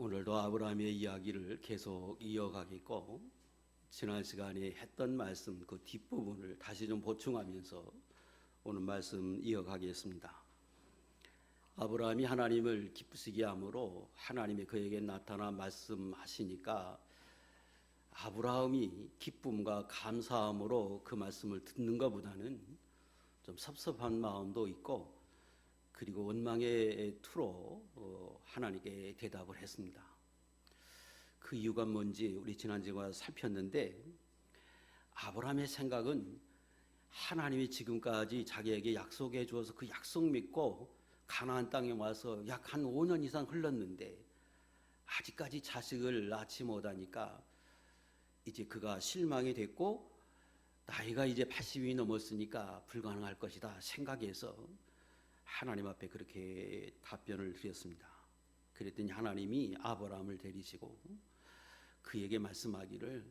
오늘도 아브라함의 이야기를 계속 이어가겠고, 지난 시간에 했던 말씀 그 뒷부분을 다시 좀 보충하면서 오늘 말씀 이어가겠습니다. 아브라함이 하나님을 기쁘시게 함으로 하나님이 그에게 나타나 말씀하시니까 아브라함이 기쁨과 감사함으로 그 말씀을 듣는 것보다는 좀 섭섭한 마음도 있고, 그리고 원망의 투로 하나님께 대답을 했습니다. 그 이유가 뭔지 우리 지난주에 살폈는데, 아브라함의 생각은 하나님이 지금까지 자기에게 약속해 주어서 그 약속 믿고 가나안 땅에 와서 약 한 5년 이상 흘렀는데 아직까지 자식을 낳지 못하니까 이제 그가 실망이 됐고, 나이가 이제 80이 넘었으니까 불가능할 것이다 생각해서 하나님 앞에 그렇게 답변을 드렸습니다. 그랬더니 하나님이 아브라함을 데리시고 그에게 말씀하기를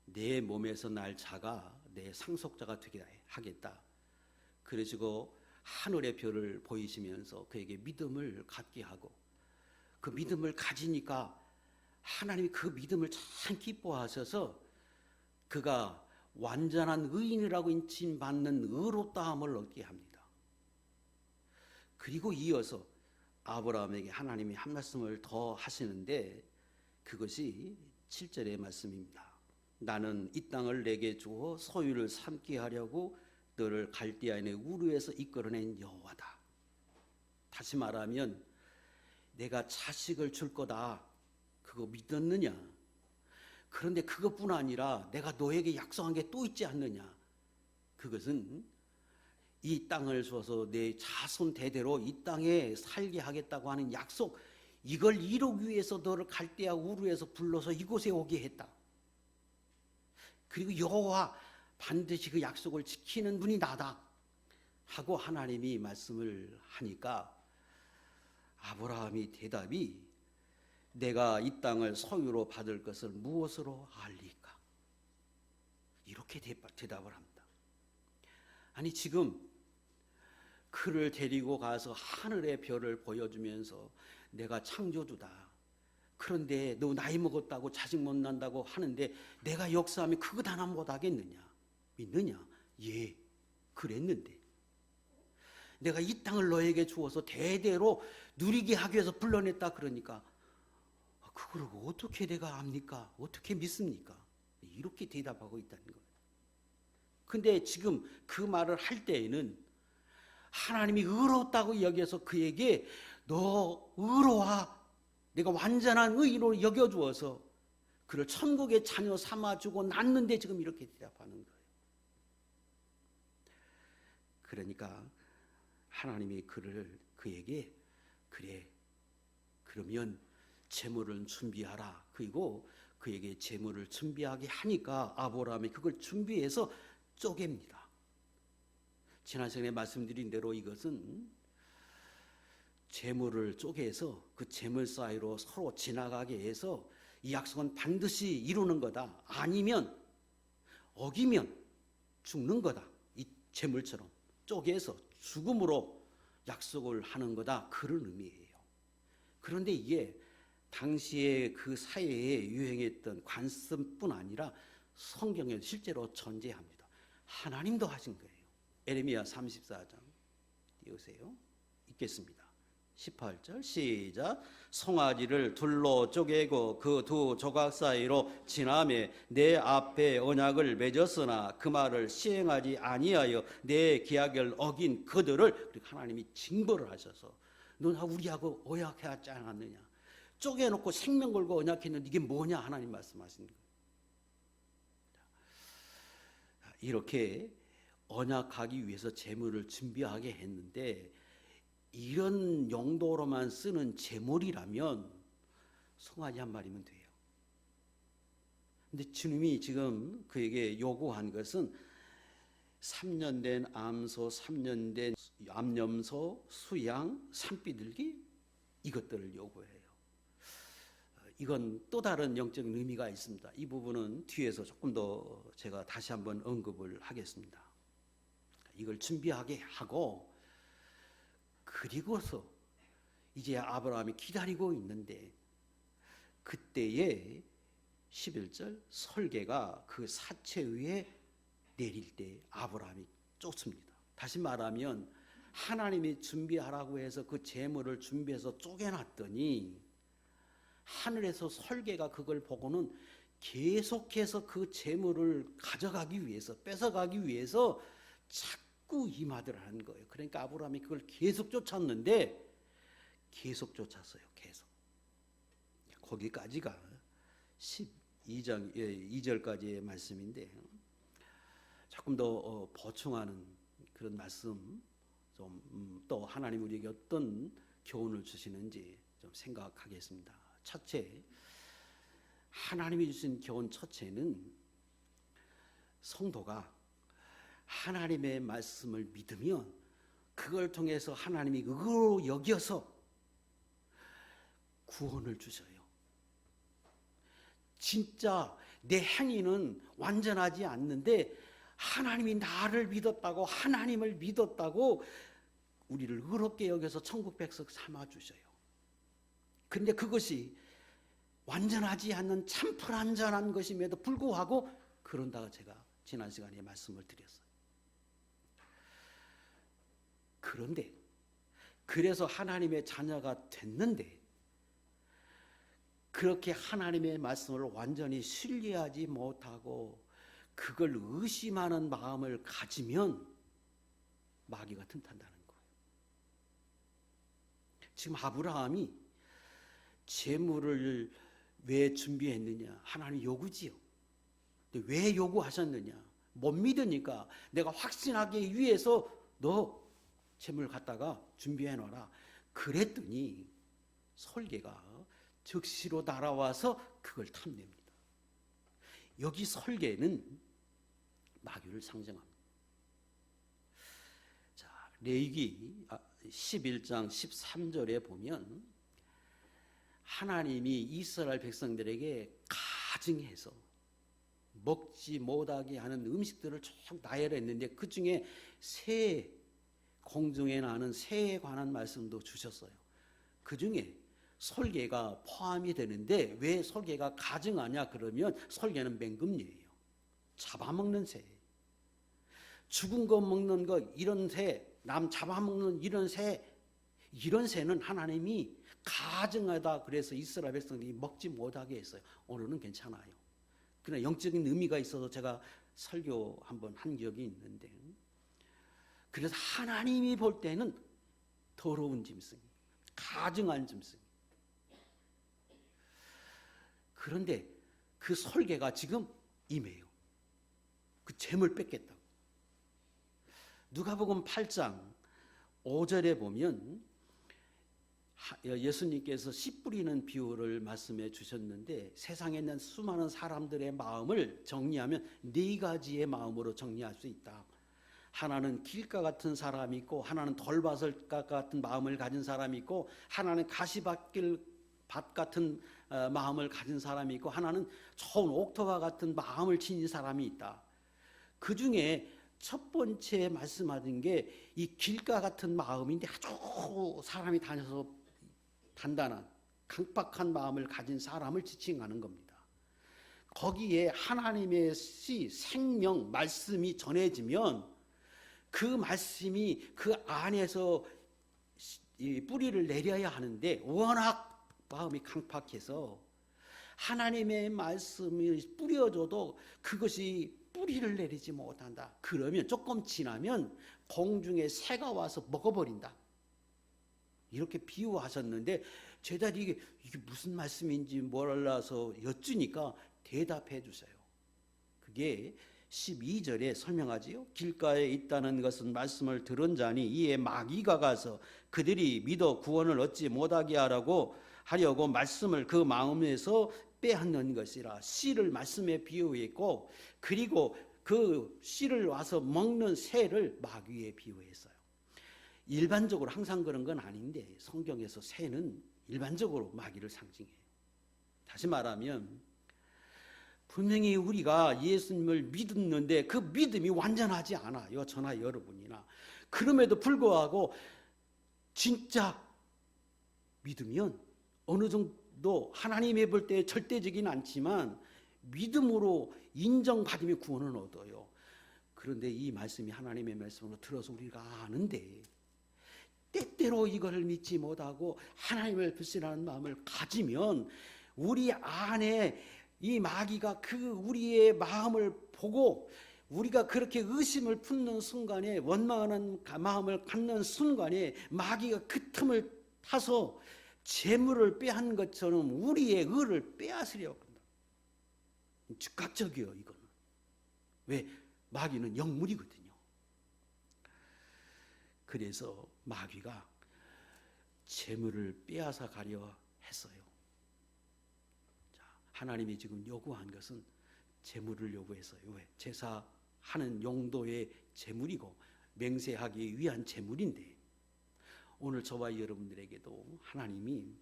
내 몸에서 날 자가 내 상속자가 되게 하겠다. 그러시고 하늘의 별을 보이시면서 그에게 믿음을 갖게 하고, 그 믿음을 가지니까 하나님이 그 믿음을 참 기뻐하셔서 그가 완전한 의인이라고 인칭받는 의롭다함을 얻게 합니다. 그리고 이어서 아브라함에게 하나님이 한 말씀을 더 하시는데, 그것이 7절의 말씀입니다. 나는 이 땅을 내게 주어 소유를 삼게 하려고 너를 갈대아인의 우르에서 이끌어낸 여호와다. 다시 말하면 내가 자식을 줄 거다, 그거 믿었느냐? 그런데 그것뿐 아니라 내가 너에게 약속한 게 또 있지 않느냐? 그것은 이 땅을 주어서 내 자손 대대로 이 땅에 살게 하겠다고 하는 약속, 이걸 이루기 위해서 너를 갈대아 우르에서 불러서 이곳에 오게 했다. 그리고 여호와 반드시 그 약속을 지키는 분이 나다 하고 하나님이 말씀을 하니까 아브라함이 대답이 내가 이 땅을 소유로 받을 것을 무엇으로 알리까? 이렇게 대답을 합니다. 아니, 지금 그를 데리고 가서 하늘의 별을 보여주면서 내가 창조주다, 그런데 너 나이 먹었다고 자식 못 난다고 하는데 내가 역사하면 그것 하나 못 하겠느냐? 믿느냐? 예, 그랬는데 내가 이 땅을 너에게 주어서 대대로 누리게 하기 위해서 불러냈다 그러니까 그걸 어떻게 내가 압니까? 어떻게 믿습니까? 이렇게 대답하고 있다는 거예요. 근데 지금 그 말을 할 때에는 하나님이 의롭다고 여겨서 그에게 너 의로와, 내가 완전한 의인으로 여겨주어서 그를 천국의 자녀 삼아주고 낳는데 지금 이렇게 대답하는 거예요. 그러니까 하나님이 그에게 그래, 그러면 재물을 준비하라. 그리고 그에게 재물을 준비하게 하니까 아브라함이 그걸 준비해서 쪼갭니다. 지난 시간에 말씀드린 대로 이것은 재물을 쪼개서 그 재물 사이로 서로 지나가게 해서 이 약속은 반드시 이루는 거다, 아니면 어기면 죽는 거다, 이 재물처럼 쪼개서 죽음으로 약속을 하는 거다, 그런 의미예요. 그런데 이게 당시에 그 사회에 유행했던 관습뿐 아니라 성경에 실제로 존재합니다. 하나님도 하신 거예요. 에레미야 34장 띄우세요. 읽겠습니다. 18절 시작. 송아지를 둘로 쪼개고 그 두 조각 사이로 지나매 내 앞에 언약을 맺었으나 그 말을 시행하지 아니하여 내 계약을 어긴 그들을, 하나님이 징벌을 하셔서 너 우리하고 언약하지 않았느냐, 쪼개놓고 생명 걸고 언약했는데 이게 뭐냐, 하나님 말씀하시는 거예요. 이렇게 언약하기 위해서 재물을 준비하게 했는데, 이런 용도로만 쓰는 재물이라면 송아지 한 마리면 돼요. 근데 주님이 지금 그에게 요구한 것은 3년 된 암소, 3년 된 암염소, 수양, 산비둘기, 이것들을 요구해요. 이건 또 다른 영적인 의미가 있습니다. 이 부분은 뒤에서 조금 더 제가 다시 한번 언급을 하겠습니다. 이걸 준비하게 하고, 그리고서 이제 아브라함이 기다리고 있는데 그때에 11절 설계가 그 사체 위에 내릴 때 아브라함이 쫓습니다. 다시 말하면 하나님이 준비하라고 해서 그 재물을 준비해서 쪼개놨더니 하늘에서 설계가 그걸 보고는 계속해서 그 재물을 가져가기 위해서, 뺏어가기 위해서 자꾸 임하더라는 거예요. 그러니까 아브라함이 그걸 계속 쫓았는데, 계속 쫓았어요. 계속. 거기까지가 12장 2절까지의 말씀인데, 조금 더 보충하는 그런 말씀, 좀 또 하나님 우리에게 어떤 교훈을 주시는지 좀 생각하겠습니다. 첫째, 하나님이 주신 교훈 첫째는 성도가 하나님의 말씀을 믿으면 그걸 통해서 하나님이 의로 여겨서 구원을 주셔요. 진짜 내 행위는 완전하지 않는데 하나님이 나를 믿었다고, 하나님을 믿었다고 우리를 의롭게 여겨서 천국 백성 삼아주셔요. 그런데 그것이 완전하지 않는 참 불완전한 것임에도 불구하고 그런다고 제가 지난 시간에 말씀을 드렸어요. 그런데 그래서 하나님의 자녀가 됐는데 그렇게 하나님의 말씀을 완전히 신뢰하지 못하고 그걸 의심하는 마음을 가지면 마귀가 틈탄다는 거예요. 지금 아브라함이 재물을 왜 준비했느냐? 하나님 요구지요. 근데 왜 요구하셨느냐? 못 믿으니까 내가 확신하기 위해서 너 재물 갖다가 준비해 놔라. 그랬더니 설계가 즉시로 날아와서 그걸 탐냅니다. 여기 설계는 마귀를 상징합니다. 자, 레위기 11장 13절에 보면 하나님이 이스라엘 백성들에게 가증해서 먹지 못하게 하는 음식들을 쭉 나열했는데 그 중에 새, 공중에 나는 새에 관한 말씀도 주셨어요. 그 중에 설계가 포함이 되는데 왜 설계가 가증하냐 그러면 설계는 맹금류예요. 잡아먹는 새, 죽은 거 먹는 거, 이런 새, 남 잡아먹는 이런 새는 하나님이 가증하다 그래서 이스라엘 백성들이 먹지 못하게 했어요. 오늘은 괜찮아요. 그러나 영적인 의미가 있어서 제가 설교 한번 한 기억이 있는데, 그래서 하나님이 볼 때는 더러운 짐승, 가증한 짐승. 그런데 그 설계가 지금 임해요. 그 재물 뺏겠다고. 누가복음 8장 5절에 보면 예수님께서 씨 뿌리는 비유를 말씀해 주셨는데 세상에 있는 수많은 사람들의 마음을 정리하면 네 가지의 마음으로 정리할 수 있다. 하나는 길가 같은 사람이 있고, 하나는 돌바설가 같은 마음을 가진 사람이 있고, 하나는 가시밭길 밭 같은 마음을 가진 사람이 있고, 하나는 좋은 옥토바 같은 마음을 지닌 사람이 있다. 그 중에 첫 번째 말씀하신 게 이 길가 같은 마음인데 아주 사람이 다녀서 단단한 강박한 마음을 가진 사람을 지칭하는 겁니다. 거기에 하나님의 씨, 생명, 말씀이 전해지면 그 말씀이 그 안에서 이 뿌리를 내려야 하는데 워낙 마음이 강팍해서 하나님의 말씀이 뿌려져도 그것이 뿌리를 내리지 못한다. 그러면 조금 지나면 공중에 새가 와서 먹어버린다. 이렇게 비유하셨는데 제자들이 이게 무슨 말씀인지 몰라서 여쭈니까 대답해 주세요. 그게 12절에 설명하지요. 길가에 있다는 것은 말씀을 들은 자니 이에 마귀가 가서 그들이 믿어 구원을 얻지 못하게 하려고 말씀을 그 마음에서 빼앗는 것이라. 씨를 말씀에 비유했고, 그리고 그 씨를 와서 먹는 새를 마귀에 비유했어요. 일반적으로 항상 그런 건 아닌데 성경에서 새는 일반적으로 마귀를 상징해요. 다시 말하면 분명히 우리가 예수님을 믿었는데 그 믿음이 완전하지 않아요. 저나 여러분이나. 그럼에도 불구하고 진짜 믿으면 어느 정도 또 하나님이 볼 때 절대적인 않지만 믿음으로 인정받으며 구원을 얻어요. 그런데 이 말씀이 하나님의 말씀으로 들어서 우리가 아는데 때때로 이걸 믿지 못하고 하나님을 불신하는 마음을 가지면 우리 안에 이 마귀가 그 우리의 마음을 보고 우리가 그렇게 의심을 품는 순간에 원망하는 마음을 갖는 순간에 마귀가 그 틈을 타서 재물을 빼앗는 것처럼 우리의 의를 빼앗으려고 한다. 즉각적이에요, 이거는. 왜? 마귀는 영물이거든요. 그래서 마귀가 재물을 빼앗아 가려 했어요. 자, 하나님이 지금 요구한 것은 재물을 요구했어요. 왜? 제사하는 용도의 재물이고 맹세하기 위한 재물인데 오늘 저와 여러분들에게도 하나님이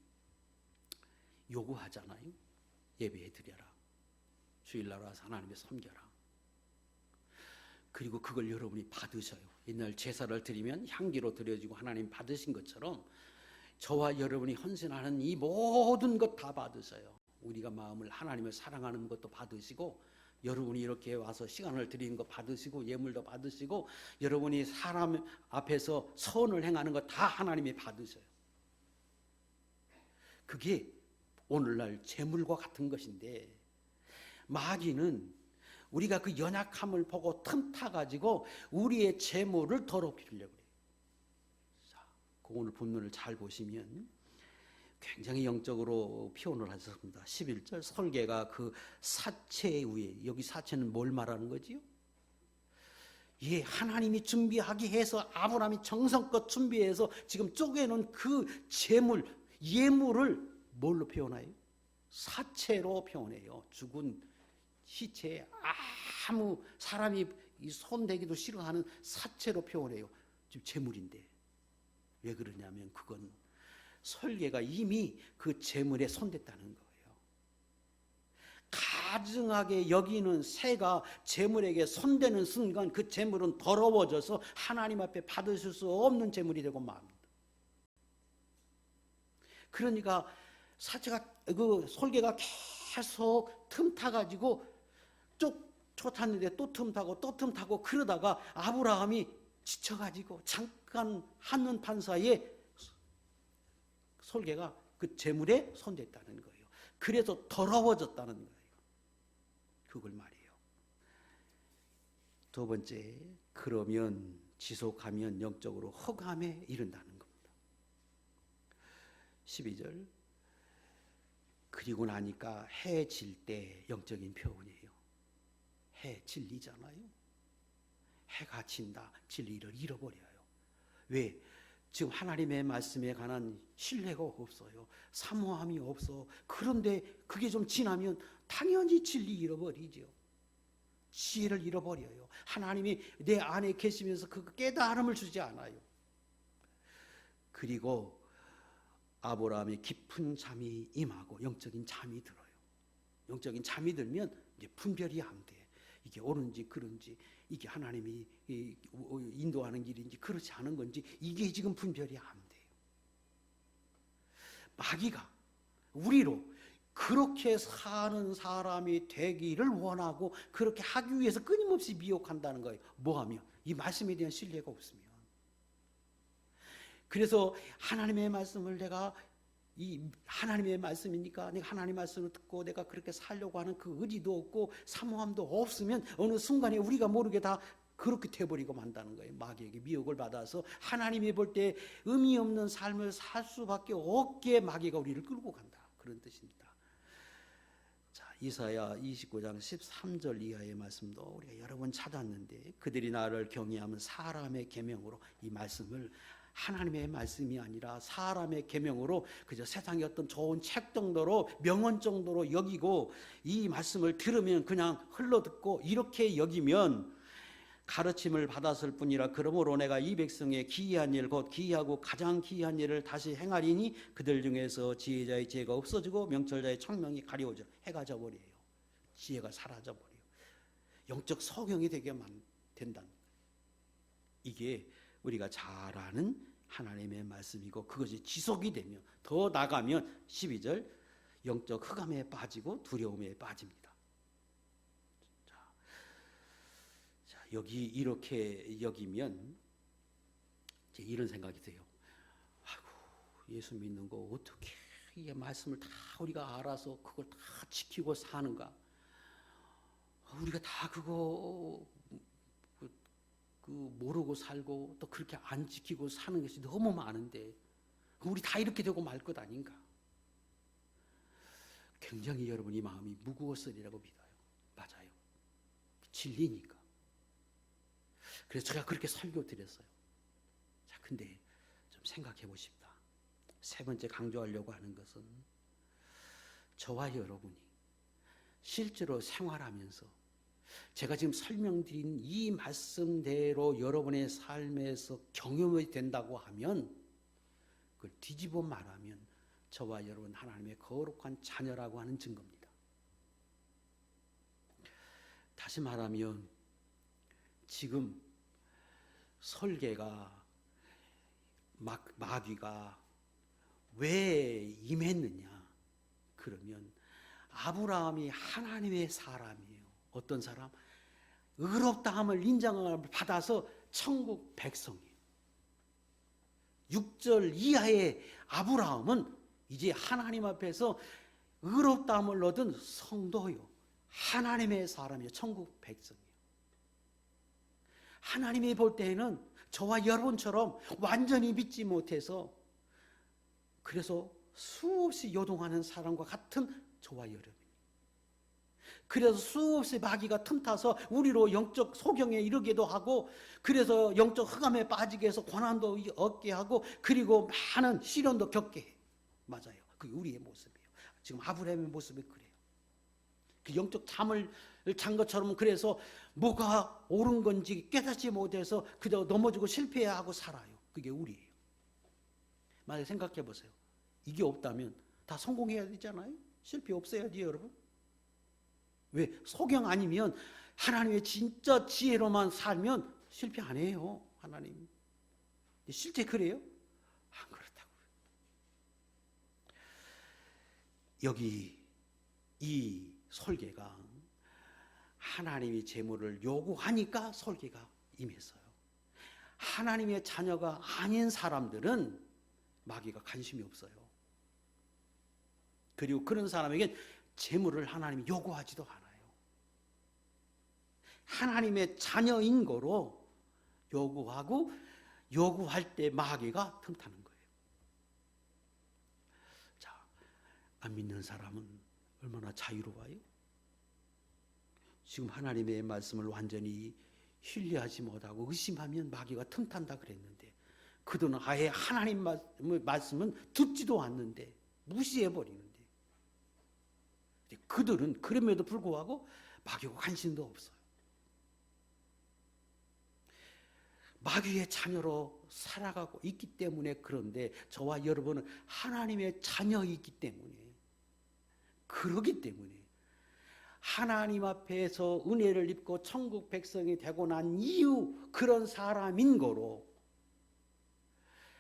요구하잖아요. 예배해 드려라. 주일날 와서 하나님을 섬겨라. 그리고 그걸 여러분이 받으셔요. 옛날 제사를 드리면 향기로 드려지고 하나님 받으신 것처럼 저와 여러분이 헌신하는 이 모든 것 다 받으셔요. 우리가 마음을 하나님을 사랑하는 것도 받으시고 여러분이 이렇게 와서 시간을 드리는 거 받으시고 예물도 받으시고 여러분이 사람 앞에서 선을 행하는 거 다 하나님이 받으셔요. 그게 오늘날 재물과 같은 것인데 마귀는 우리가 그 연약함을 보고 틈타가지고 우리의 재물을 더럽히려고 해요. 자, 그 오늘 본문을 잘 보시면 굉장히 영적으로 표현을 하셨습니다. 11절 설계가 그 사체 위에, 여기 사체는 뭘 말하는 거지요? 예, 하나님이 준비하게 해서 아브라함이 정성껏 준비해서 지금 쪼개놓은 그 재물, 예물을 뭘로 표현해요? 사체로 표현해요. 죽은 시체에 아무 사람이 손대기도 싫어하는 사체로 표현해요. 지금 재물인데 왜 그러냐면 그건 설계가 이미 그 재물에 손댔다는 거예요. 가증하게 여기는 새가 재물에게 손대는 순간 그 재물은 더러워져서 하나님 앞에 받으실 수 없는 재물이 되고 맙니다. 그러니까 사체가 그 설계가 계속 틈타가지고 쫓았는데 또 틈타고 또 틈타고 그러다가 아브라함이 지쳐가지고 잠깐 한눈 판 사이에 설계가 그 재물에 손댔다는 거예요. 그래서 더러워졌다는 거예요. 그걸 말이에요. 두 번째, 그러면 지속하면 영적으로 허감에 이른다는 겁니다. 12절 그리고 나니까 해 질 때 영적인 표현이에요. 해 진리잖아요. 해가 진다. 진리를 잃어버려요. 왜? 지금 하나님의 말씀에 관한 신뢰가 없어요. 사모함이 없어. 그런데 그게 좀 지나면 당연히 진리 잃어버리죠. 지혜를 잃어버려요. 하나님이 내 안에 계시면서 그 깨달음을 주지 않아요. 그리고 아브라함의 깊은 잠이 임하고 영적인 잠이 들어요. 영적인 잠이 들면 이제 분별이 안 돼. 이게 옳은지 그른지 이게 하나님이 인도하는 길인지 그렇지 않은 건지 이게 지금 분별이 안 돼요. 마귀가 우리로 그렇게 사는 사람이 되기를 원하고 그렇게 하기 위해서 끊임없이 미혹한다는 거예요. 뭐하면? 이 말씀에 대한 신뢰가 없으면. 그래서 하나님의 말씀을 내가 이 하나님의 말씀이니까 내가 하나님의 말씀을 듣고 내가 그렇게 살려고 하는 그 의지도 없고 사모함도 없으면 어느 순간에 우리가 모르게 다 그렇게 돼버리고 만다는 거예요. 마귀에게 미혹을 받아서 하나님이 볼 때 의미 없는 삶을 살 수밖에 없게 마귀가 우리를 끌고 간다. 그런 뜻입니다. 자, 이사야 29장 13절 이하의 말씀도 우리가 여러 번 찾았는데 그들이 나를 경외하면 사람의 계명으로 이 말씀을 하나님의 말씀이 아니라 사람의 계명으로 그저 세상의 어떤 좋은 책 정도로 명언 정도로 여기고 이 말씀을 들으면 그냥 흘러듣고 이렇게 여기면 가르침을 받았을 뿐이라 그러므로 내가 이 백성의 기이한 일 곧 기이하고 가장 기이한 일을 다시 행하리니 그들 중에서 지혜자의 지혜가 없어지고 명철자의 청명이 가려워져 해가 져버려요. 지혜가 사라져버려요. 영적 소경이 되게만 된다는 거예요. 이게 우리가 잘 아는 하나님의 말씀이고 그것이 지속이 되면 더 나가면 12절 영적 흑암에 빠지고 두려움에 빠집니다. 자, 여기 이렇게 여기면 이제 이런 생각이 돼요. 아이고, 예수 믿는 거 어떻게 이 말씀을 다 우리가 알아서 그걸 다 지키고 사는가? 우리가 다 그거 모르고 살고 또 그렇게 안 지키고 사는 것이 너무 많은데 우리 다 이렇게 되고 말 것 아닌가? 굉장히 여러분이 마음이 무거웠으리라고 믿어요. 맞아요. 진리니까. 그래서 제가 그렇게 설교 드렸어요. 자, 근데 좀 생각해 보십시다. 세 번째 강조하려고 하는 것은 저와 여러분이 실제로 생활하면서 제가 지금 설명드린 이 말씀대로 여러분의 삶에서 경험이 된다고 하면 그걸 뒤집어 말하면 저와 여러분 하나님의 거룩한 자녀라고 하는 증거입니다. 다시 말하면 지금 설계가 마귀가 왜 임했느냐? 그러면 아브라함이 하나님의 사람이에요. 어떤 사람? 의롭다함을 인정을 받아서 천국 백성이에요. 6절 이하의 아브라함은 이제 하나님 앞에서 의롭다함을 얻은 성도요. 하나님의 사람이요. 천국 백성이요. 하나님이 볼 때에는 저와 여러분처럼 완전히 믿지 못해서 그래서 수없이 요동하는 사람과 같은 저와 여러분. 그래서 수없이 마귀가 틈타서 우리로 영적 소경에 이르기도 하고 그래서 영적 흑암에 빠지게 해서 고난도 얻게 하고 그리고 많은 시련도 겪게 해요. 맞아요. 그게 우리의 모습이에요. 지금 아브라함의 모습이 그래요. 그 영적 잠을 잔 것처럼 그래서 뭐가 옳은 건지 깨닫지 못해서 그저 넘어지고 실패하고 살아요. 그게 우리예요. 만약에 생각해 보세요. 이게 없다면 다 성공해야 되잖아요. 실패 없어야지 여러분. 왜? 소경 아니면 하나님의 진짜 지혜로만 살면 실패 안 해요. 하나님. 실제 그래요? 안 그렇다고요. 여기 이 설계가 하나님이 재물을 요구하니까 설계가 임했어요. 하나님의 자녀가 아닌 사람들은 마귀가 관심이 없어요. 그리고 그런 사람에겐 재물을 하나님이 요구하지도 않아요. 하나님의 자녀인 거로 요구하고 요구할 때 마귀가 틈타는 거예요. 자, 안 믿는 사람은 얼마나 자유로워요? 지금 하나님의 말씀을 완전히 신뢰하지 못하고 의심하면 마귀가 틈탄다 그랬는데 그들은 아예 하나님 말씀은 듣지도 않는데 무시해버리는데 그들은 그럼에도 불구하고 마귀와 관심도 없어요. 마귀의 자녀로 살아가고 있기 때문에 그런데 저와 여러분은 하나님의 자녀이기 때문에 그러기 때문에 하나님 앞에서 은혜를 입고 천국 백성이 되고 난 이후 그런 사람인 거로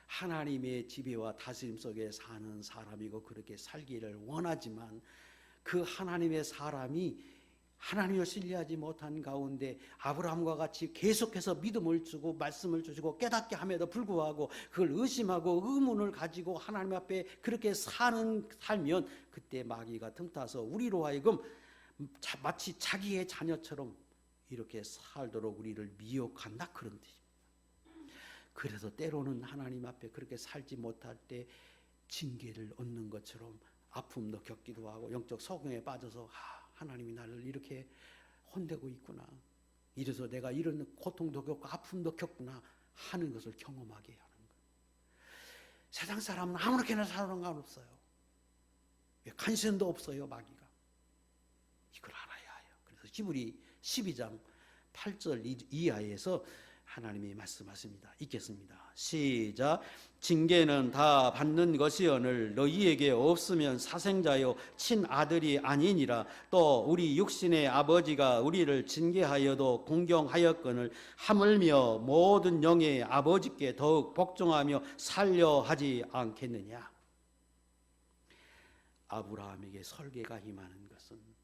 하나님의 지배와 다스림 속에 사는 사람이고 그렇게 살기를 원하지만 그 하나님의 사람이 하나님을 신뢰하지 못한 가운데 아브라함과 같이 계속해서 믿음을 주고 말씀을 주시고 깨닫게 함에도 불구하고 그걸 의심하고 의문을 가지고 하나님 앞에 그렇게 살면 그때 마귀가 틈타서 우리로 하여금 마치 자기의 자녀처럼 이렇게 살도록 우리를 미혹한다 그런 뜻입니다. 그래서 때로는 하나님 앞에 그렇게 살지 못할 때 징계를 얻는 것처럼 아픔도 겪기도 하고 영적 소경에 빠져서 하나님이 나를 이렇게 혼내고 있구나. 이래서 내가 이런 고통도 겪고 아픔도 겪구나 하는 것을 경험하게 하는 거예요. 세상 사람은 아무렇게나 살아가는 건 없어요. 관심도 없어요. 마귀가. 이걸 알아야 해요. 그래서 히브리 12장 8절 이하에서 하나님이 말씀하십니다. 읽겠습니다. 시작. 징계는 다 받는 것이오늘 너희에게 없으면 사생자요 친아들이 아니니라. 또 우리 육신의 아버지가 우리를 징계하여도 공경하였거늘 하물며 모든 영의 아버지께 더욱 복종하며 살려 하지 않겠느냐. 아브라함에게 설계가 임하는 것은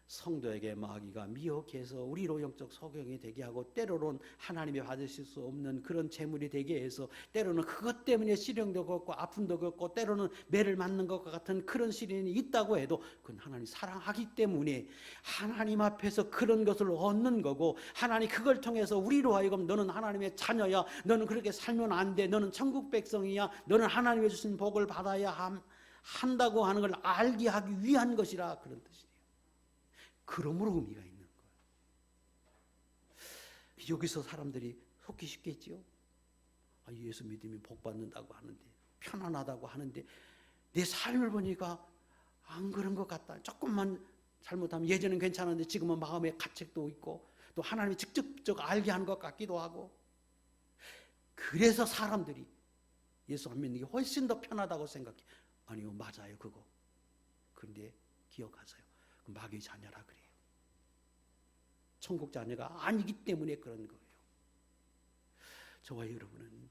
성도에게 마귀가 미혹해서 우리로 영적 소경이 되게 하고, 때로는 하나님이 받으실 수 없는 그런 재물이 되게 해서, 때로는 그것 때문에 시련도 겪고 아픔도 겪고, 때로는 매를 맞는 것과 같은 그런 시련이 있다고 해도 그건 하나님 사랑하기 때문에 하나님 앞에서 그런 것을 얻는 거고, 하나님 그걸 통해서 우리로 하여금 너는 하나님의 자녀야, 너는 그렇게 살면 안 돼, 너는 천국 백성이야, 너는 하나님의 주신 복을 받아야 한다고 하는 걸 알게 하기 위한 것이라, 그런 뜻이에요. 그러므로 의미가 있는 거예요. 여기서 사람들이 속기 쉽겠지요. 예수 믿으면 복 받는다고 하는데, 편안하다고 하는데, 내 삶을 보니까 안 그런 것 같다. 조금만 잘못하면 예전엔 괜찮은데 지금은 마음에 가책도 있고, 또 하나님이 직접적 알게 하는 것 같기도 하고, 그래서 사람들이 예수 안 믿는 게 훨씬 더 편하다고 생각해. 아니요, 맞아요, 그거. 그런데 기억하세요. 마귀의 자녀라 그래요. 천국 자녀가 아니기 때문에 그런 거예요. 저와 여러분은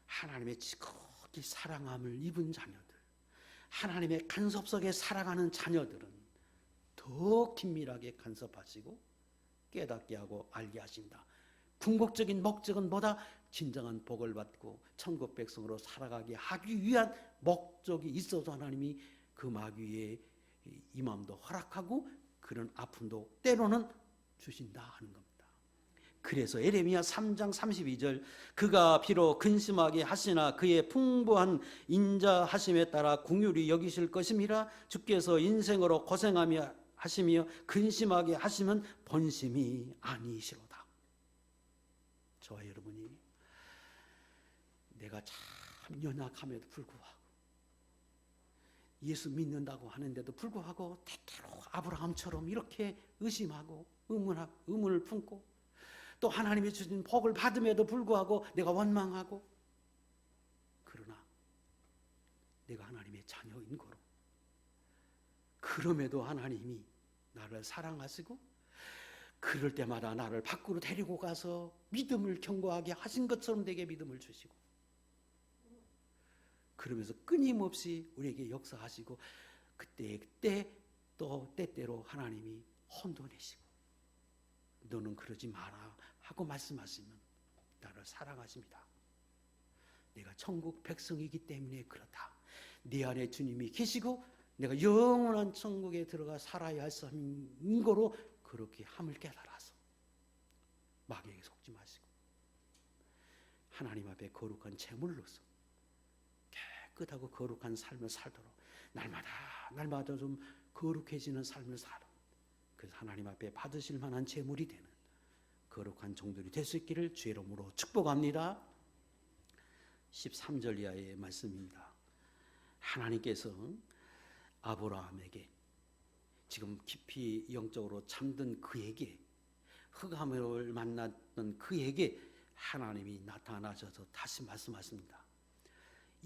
하나님의 지극히 사랑함을 입은 자녀들, 하나님의 간섭 속에 살아가는 자녀들은 더 긴밀하게 간섭하시고 깨닫게 하고 알게 하신다. 궁극적인 목적은 뭐다? 진정한 복을 받고 천국 백성으로 살아가게 하기 위한 목적이 있어서 하나님이 그 마귀의 임함도 허락하고 그런 아픔도 때로는 주신다 하는 겁니다. 그래서 예레미야 3장 32절, 그가 비록 근심하게 하시나 그의 풍부한 인자하심에 따라 긍휼히 여기실 것임이라. 주께서 인생으로 고생하며 하시며 근심하게 하시면 본심이 아니시로다. 저와 여러분이 내가 참 연약함에도 불구하고, 예수 믿는다고 하는데도 불구하고 때때로 아브라함처럼 이렇게 의심하고 의문을 품고, 또 하나님이 주신 복을 받음에도 불구하고 내가 원망하고, 그러나 내가 하나님의 자녀인 거로, 그럼에도 하나님이 나를 사랑하시고 그럴 때마다 나를 밖으로 데리고 가서 믿음을 견고하게 하신 것처럼 내게 믿음을 주시고, 그러면서 끊임없이 우리에게 역사하시고, 그때 또 때때로 하나님이 혼돈내시고, 너는 그러지 마라 하고 말씀하시면 나를 사랑하십니다. 내가 천국 백성이기 때문에 그렇다. 내 안에 주님이 계시고 내가 영원한 천국에 들어가 살아야 할 사람인 거로 그렇게 함을 깨달아서 마귀에게 속지 마시고 하나님 앞에 거룩한 제물로서 깨끗하고 거룩한 삶을 살도록 날마다 좀 거룩해지는 삶을 살아, 그래서 하나님 앞에 받으실 만한 제물이 되는 거룩한 종들이 될 수 있기를 주의 이름으로 축복합니다. 13절 이하의 말씀입니다. 하나님께서 아브라함에게, 지금 깊이 영적으로 잠든 그에게, 흑암을 만났던 그에게 하나님이 나타나셔서 다시 말씀하십니다.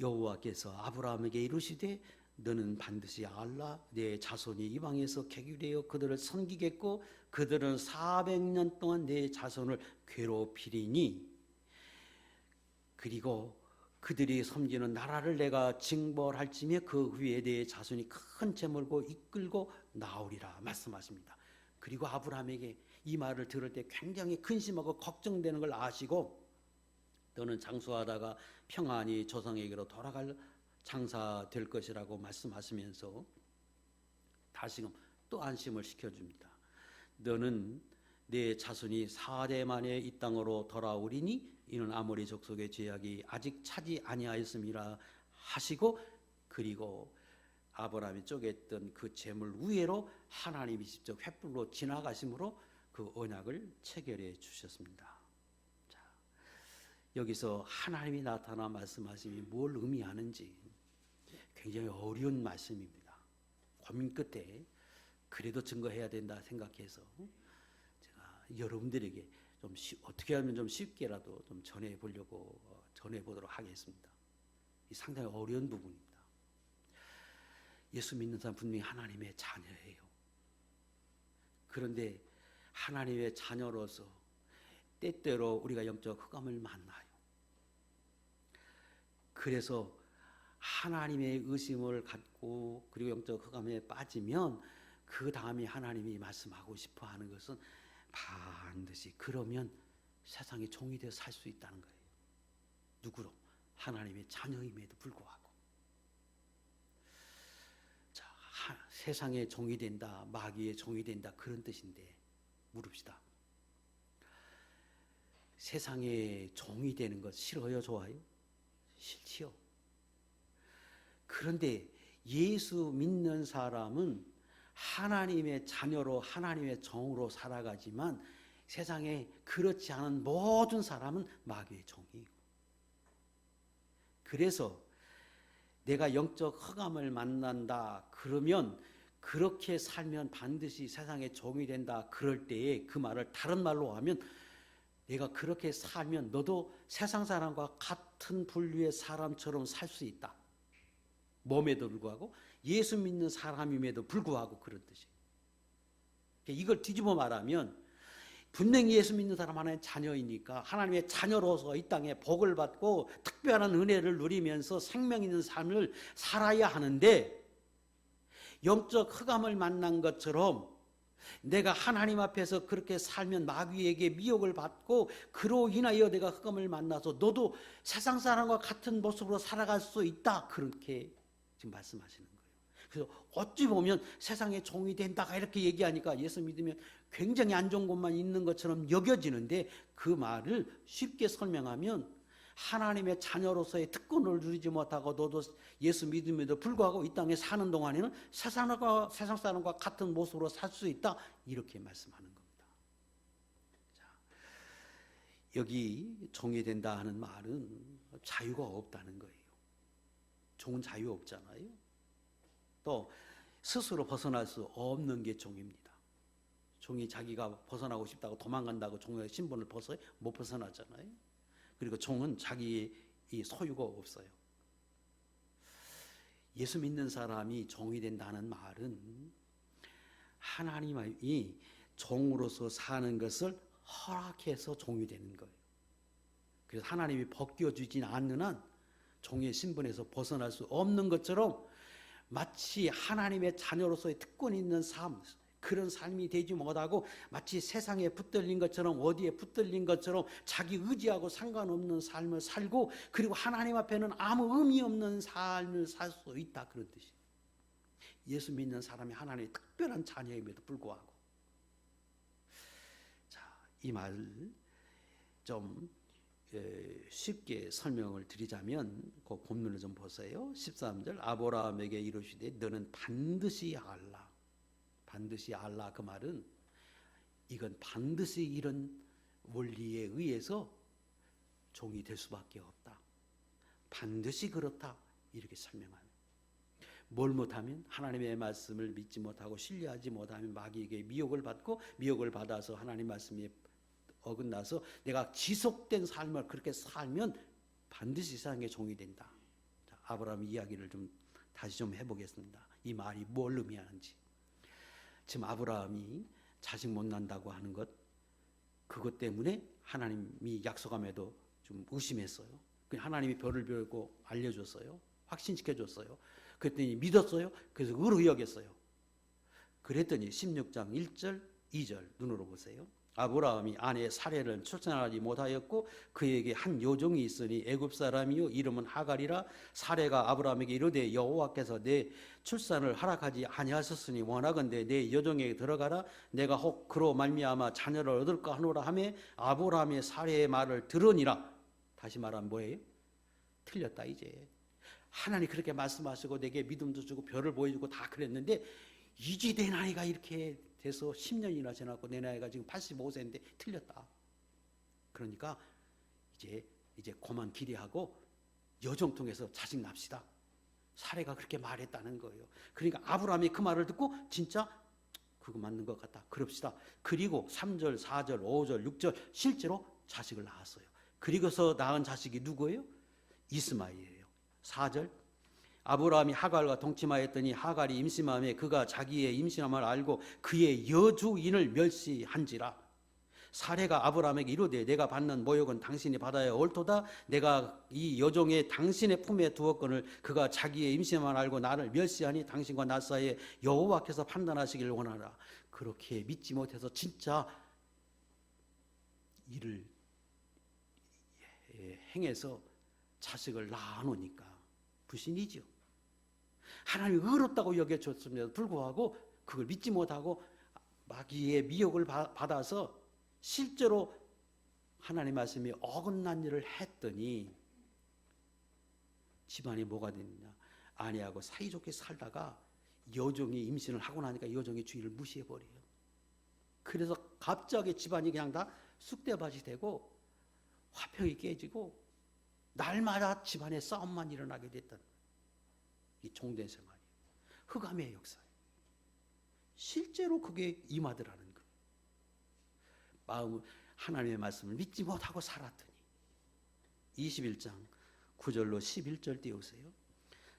여호와께서 아브라함에게 이르시되 너는 반드시 알라. 내 자손이 이방에서 객유되어 그들을 섬기겠고 그들은 400년 동안 내 자손을 괴롭히리니, 그리고 그들이 섬기는 나라를 내가 징벌할지며 그 후에 내 자손이 큰 재물고 이끌고 나오리라 말씀하십니다. 그리고 아브라함에게 이 말을 들을 때 굉장히 근심하고 걱정되는 걸 아시고, 너는 장수하다가 평안히 조상에게로 돌아갈 장사될 것이라고 말씀하시면서 다시금 또 안심을 시켜줍니다. 너는 내 자손이 4대 만에 이 땅으로 돌아오리니 이는 아모리 족속의 죄악이 아직 차지 아니하였음이라 하시고, 그리고 아브라함이 쪼갰던 그 재물 위에로 하나님이 직접 횃불로 지나가심으로 그 언약을 체결해 주셨습니다. 자, 여기서 하나님이 나타나 말씀하심이 뭘 의미하는지 굉장히 어려운 말씀입니다. 고민 끝에 그래도 증거해야 된다 생각해서 제가 여러분들에게 좀 어떻게 하면 좀 쉽게라도 좀 전해보도록 하겠습니다. 이 상당히 어려운 부분입니다. 예수 믿는 사람 분명히 하나님의 자녀예요. 그런데 하나님의 자녀로서 때때로 우리가 영적 흑암을 만나요. 그래서 하나님의 의심을 갖고 그리고 영적 흑암에 빠지면 그 다음에 하나님이 말씀하고 싶어 하는 것은 반드시 그러면 세상의 종이 되어 살 수 있다는 거예요. 누구로? 하나님의 자녀임에도 불구하고. 자, 세상의 종이 된다, 마귀의 종이 된다, 그런 뜻인데 물읍시다. 세상의 종이 되는 것 싫어요, 좋아요? 싫지요. 그런데 예수 믿는 사람은 하나님의 자녀로 하나님의 종으로 살아가지만 세상에 그렇지 않은 모든 사람은 마귀의 종이에요. 그래서 내가 영적 흑암을 만난다 그러면 그렇게 살면 반드시 세상의 종이 된다 그럴 때에 그 말을 다른 말로 하면 내가 그렇게 살면 너도 세상 사람과 같은 분류의 사람처럼 살 수 있다. 몸에도 불구하고 예수 믿는 사람임에도 불구하고 그런 뜻이에요. 이걸 뒤집어 말하면 분명히 예수 믿는 사람 하나의 자녀이니까 하나님의 자녀로서 이 땅에 복을 받고 특별한 은혜를 누리면서 생명 있는 삶을 살아야 하는데 영적 흑암을 만난 것처럼 내가 하나님 앞에서 그렇게 살면 마귀에게 미혹을 받고 그로 인하여 내가 흑암을 만나서 너도 세상 사람과 같은 모습으로 살아갈 수 있다. 그렇게 지금 말씀하시는 거예요. 그래서 어찌 보면 세상의 종이 된다가 이렇게 얘기하니까 예수 믿으면 굉장히 안 좋은 것만 있는 것처럼 여겨지는데 그 말을 쉽게 설명하면 하나님의 자녀로서의 특권을 누리지 못하고 너도 예수 믿음에도 불구하고 이 땅에 사는 동안에는 세상 사람과 같은 모습으로 살 수 있다. 이렇게 말씀하는 겁니다. 자, 여기 종이 된다 하는 말은 자유가 없다는 거예요. 종은 자유 없잖아요. 또 스스로 벗어날 수 없는 게 종입니다. 종이 자기가 벗어나고 싶다고 도망간다고 종의 신분을 벗어요? 못 벗어나잖아요. 그리고 종은 자기의 소유가 없어요. 예수 믿는 사람이 종이 된다는 말은 하나님이 종으로서 사는 것을 허락해서 종이 되는 거예요. 그래서 하나님이 벗겨주진 않는 한 종의 신분에서 벗어날 수 없는 것처럼 마치 하나님의 자녀로서의 특권이 있는 삶, 그런 삶이 되지 못하고 마치 세상에 붙들린 것처럼 어디에 붙들린 것처럼 자기 의지하고 상관없는 삶을 살고 그리고 하나님 앞에는 아무 의미 없는 삶을 살 수 있다. 그런 뜻이에요. 예수 믿는 사람이 하나님의 특별한 자녀임에도 불구하고. 자, 이 말을 좀 쉽게 설명을 드리자면 그 본문을 좀 보세요. 13절 아브라함에게 이르시되 너는 반드시 알라. 반드시 알라. 그 말은 이건 반드시 이런 원리에 의해서 종이 될 수밖에 없다. 반드시 그렇다. 이렇게 설명합니다. 뭘 못하면 하나님의 말씀을 믿지 못하고 신뢰하지 못하면 마귀에게 미혹을 받고 미혹을 받아서 하나님 말씀에 어긋나서 내가 지속된 삶을 그렇게 살면 반드시 세상의 종이 된다. 자, 아브라함 이야기를 좀 다시 좀 해보겠습니다. 이 말이 뭘 의미하는지. 지금 아브라함이 자식 못 난다고 하는 것, 그것 때문에 하나님이 약속함에도 좀 의심했어요. 하나님이 별을 별고 알려줬어요. 확신시켜줬어요. 그랬더니 믿었어요. 그래서 의로 여겼어요. 그랬더니 16장 1절 2절 눈으로 보세요. 아브라함이 아내 사레를 출산하지 못하였고 그에게 한 여종이 있으니 애굽 사람이요 이름은 하갈이라. 사레가 아브라함에게 이르되 여호와께서 내 출산을 허락하지 아니하셨으니 원하건대 내 여종에게 들어가라. 내가 혹 그로 말미암아 자녀를 얻을까 하노라 하며 아브라함의 사레의 말을 들으니라. 다시 말하면 뭐예요? 틀렸다 이제. 하나님 그렇게 말씀하시고 내게 믿음도 주고 별을 보여주고 다 그랬는데 이제 내 나이가 이렇게 돼서 10년이나 지났고 내 나이가 지금 85세인데 틀렸다. 그러니까 이제 그만 기대하고 여종 통해서 자식 납시다. 사례가 그렇게 말했다는 거예요. 그러니까 아브라함이 그 말을 듣고 진짜 그거 맞는 것 같다. 그럽시다. 그리고 3절, 4절, 5절, 6절 실제로 자식을 낳았어요. 그리고서 낳은 자식이 누구예요? 이스마엘이에요. 4절 아브라함이 하갈과 동침하였더니 하갈이 임신함에 그가 자기의 임신함을 알고 그의 여주인을 멸시한지라. 사례가 아브라함에게 이르되 내가 받는 모욕은 당신이 받아야 옳도다. 내가 이 여종의 당신의 품에 두었거늘 그가 자기의 임신만 알고 나를 멸시하니 당신과 나 사이에 여호와께서 판단하시기를 원하라. 그렇게 믿지 못해서 진짜 일을 행해서 자식을 낳아놓으니까 불신이죠. 하나님이 의롭다고 여겨줬음에도 불구하고 그걸 믿지 못하고 마귀의 미혹을 받아서 실제로 하나님 말씀이 어긋난 일을 했더니 집안이 뭐가 됐느냐. 아내하고 사이좋게 살다가 여종이 임신을 하고 나니까 여종의 주의를 무시해버려요. 그래서 갑자기 집안이 그냥 다 쑥대밭이 되고 화평이 깨지고 날마다 집안에 싸움만 일어나게 됐던 이 종된 생활이에요. 흑암의 역사예요. 실제로 그게 임하더라는 거예요. 마음 하나님의 말씀을 믿지 못하고 살았더니 21장 9절로 11절 띄우세요.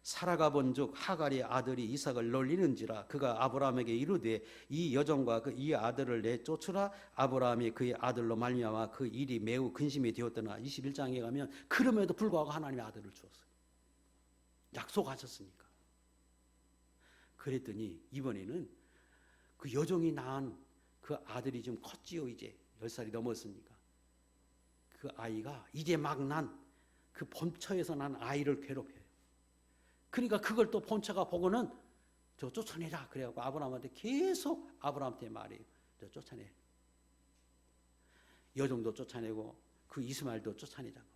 살아가 본즉 하갈의 아들이 이삭을 놀리는지라 그가 아브라함에게 이르되 이 여종과 이 아들을 내쫓으라. 아브라함이 그의 아들로 말미암아 그 일이 매우 근심이 되었더나 21장에 가면 그럼에도 불구하고 하나님의 아들을 주었어요. 약속하셨으니까. 그랬더니 이번에는 그 여종이 낳은 그 아들이 좀 컸지요. 이제 10살이 넘었으니까 그 아이가 이제 막 난 그 본처에서 난 아이를 괴롭혀요. 그러니까 그걸 또 본처가 보고는 저 쫓아내라 그래갖고 아브라함한테 계속 아브라함한테 말해요. 저 쫓아내. 여종도 쫓아내고 그 이스마엘도 쫓아내자고.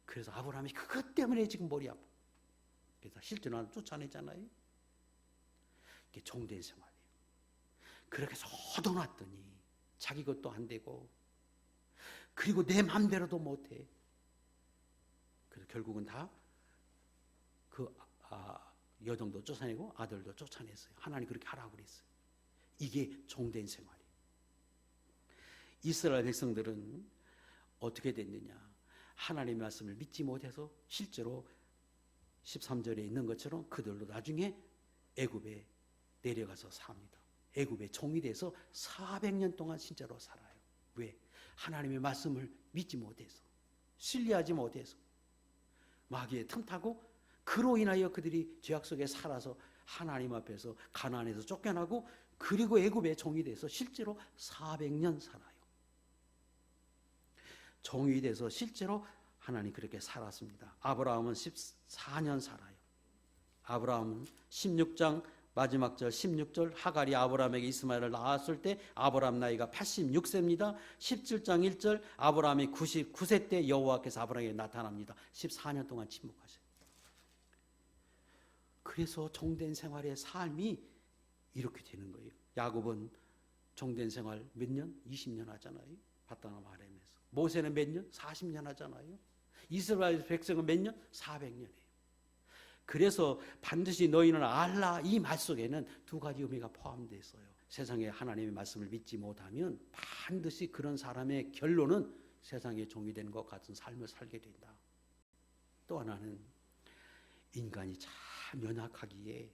그래서 아브라함이 그것 때문에 지금 머리 아파. 그래서 실제로는 쫓아내잖아요. 이게 종된 생활이에요. 그렇게 해서 얻어놨더니 자기 것도 안 되고 그리고 내 맘대로도 못해. 그래서 결국은 다 그 여종도 쫓아내고 아들도 쫓아냈어요. 하나님 그렇게 하라고 그랬어요. 이게 종된 생활이에요. 이스라엘 백성들은 어떻게 됐느냐. 하나님의 말씀을 믿지 못해서 실제로 13절에 있는 것처럼 그들도 나중에 애굽에 내려가서 삽니다. 애굽의 종이 돼서 400년 동안 진짜로 살아요. 왜? 하나님의 말씀을 믿지 못해서, 신뢰하지 못해서 마귀에 틈타고 그로 인하여 그들이 죄악 속에 살아서 하나님 앞에서 가나안에서 쫓겨나고 그리고 애굽의 종이 돼서 실제로 400년 살아요. 종이 돼서 실제로 하나님 그렇게 살았습니다. 아브라함은 14년 살아요. 아브라함은 16장 마지막 절 16절 하갈이 아브라함에게 이스마엘을 낳았을 때 아브라함 나이가 86세입니다. 17장 1절 아브라함이 99세 때 여호와께서 아브라함에게 나타납니다. 14년 동안 침묵하셔요. 그래서 종된 생활의 삶이 이렇게 되는 거예요. 야곱은 종된 생활 몇 년? 20년 하잖아요. 바다나 아람에서. 모세는 몇 년? 40년 하잖아요. 이스라엘 백성은 몇 년? 400년이에요. 그래서 반드시 너희는 알라 이 말 속에는 두 가지 의미가 포함되어 있어요. 세상에 하나님의 말씀을 믿지 못하면 반드시 그런 사람의 결론은 세상의 종이 되는 것 같은 삶을 살게 된다. 또 하나는 인간이 참 연약하기에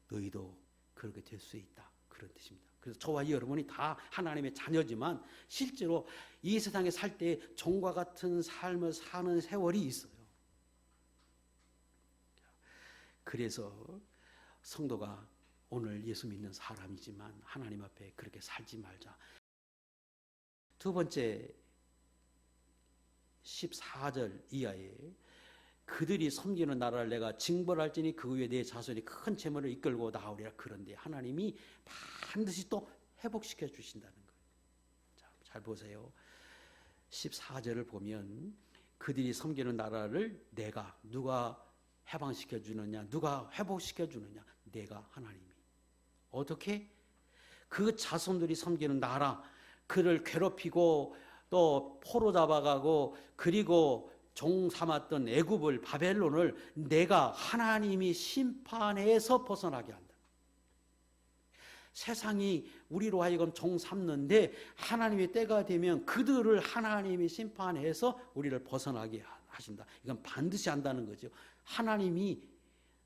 너희도 그렇게 될 수 있다. 그런 뜻입니다. 그래서 저와 여러분이 다 하나님의 자녀지만 실제로 이 세상에 살 때 종과 같은 삶을 사는 세월이 있어요. 그래서 성도가 오늘 예수 믿는 사람이지만 하나님 앞에 그렇게 살지 말자. 두 번째 14절 이하에 그들이 섬기는 나라를 내가 징벌할지니 그 후에 내 자손이 큰 재물을 이끌고 나오리라. 그런데 하나님이 반드시 또 회복시켜 주신다는 거예요. 자, 잘 보세요. 14절을 보면 그들이 섬기는 나라를 내가 누가 해방시켜 주느냐, 누가 회복시켜 주느냐, 내가 하나님이. 어떻게? 그 자손들이 섬기는 나라, 그를 괴롭히고 또 포로 잡아가고 그리고 종 삼았던 애굽을 바벨론을 내가 하나님이 심판해서 벗어나게 한다. 세상이 우리로 하여금 종 삼는데 하나님의 때가 되면 그들을 하나님이 심판해서 우리를 벗어나게 하신다. 이건 반드시 한다는 거죠. 하나님이